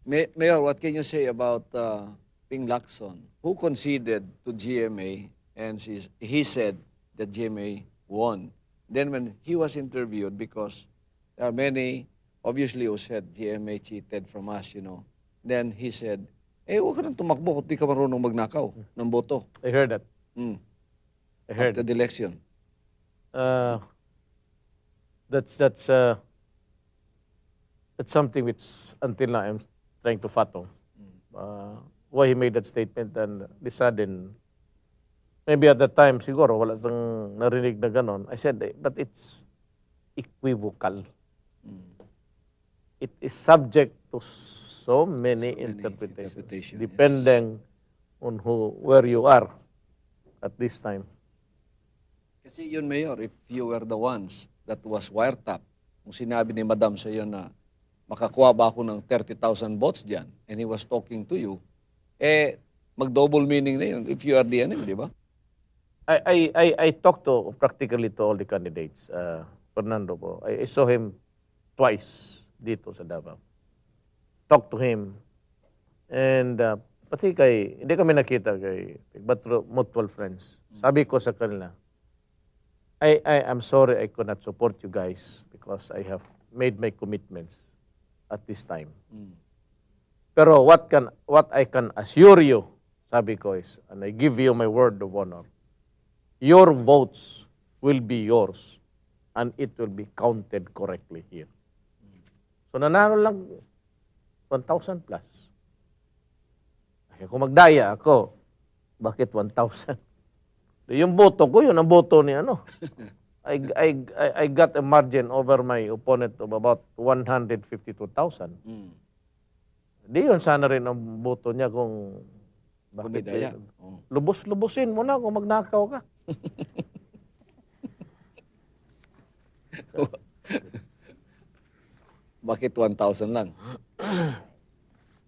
Mayor, what can you say about Ping Lacson, who conceded to GMA and he said that GMA won. Then when he was interviewed, because there are many, obviously, who said GMA cheated from us, Then he said, huwag ka nang tumakbo kung di ka marunong magnakaw ng boto. I heard that. Mm. I heard After the election. uh, that's something which until now I'm trying to fathom. Why he made that statement and the sudden, maybe at that time siguro wala sang narinig na ganon. I said, but it's equivocal. It is subject to so many interpretations, depending on where you are at this time. Kasi yun, Mayor, if you were the ones that was wiretap, kung sinabi ni Madam sa iyo na makakuha ba ako ng 30,000 votes dyan, and he was talking to you, mag-double meaning na yun if you are the enemy, di ba? I talked to practically to all the candidates. Fernando po. I saw him twice dito sa Davao. Talked to him. And pati hindi kami nakita but through mutual friends. Sabi ko sa kanila, I am sorry I could not support you guys because I have made my commitments at this time. Pero what I can assure you, sabi ko is, and I give you my word of honor, your votes will be yours and it will be counted correctly here. So nanalo lang 1,000 plus. Kung magdaya ako, bakit 1,000? Yung boto ko, yun ang boto ni ano. I got a margin over my opponent of about 152,000. Di yun sana rin ang boto niya kung bakit lubos-lubusin mo na kung magnakaw ka. Bakit 1,000 lang?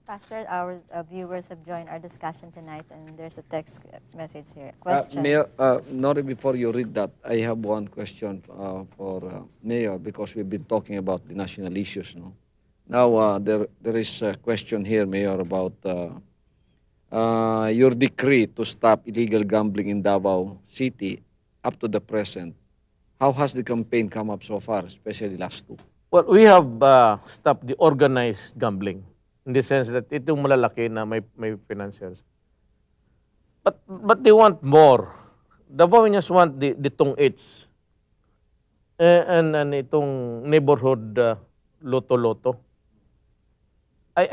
Pastor, our viewers have joined our discussion tonight, and there's a text message here. Question. Mayor, Nori, before you read that, I have one question for Mayor, because we've been talking about the national issues. No? Now, there is a question here, Mayor, about your decree to stop illegal gambling in Davao City up to the present. How has the campaign come up so far, especially last two? Well, we have stopped the organized gambling in the sense that itong malalaki na may financiers. But they want more. The Davaoians want the tong-its and itong neighborhood loto-loto.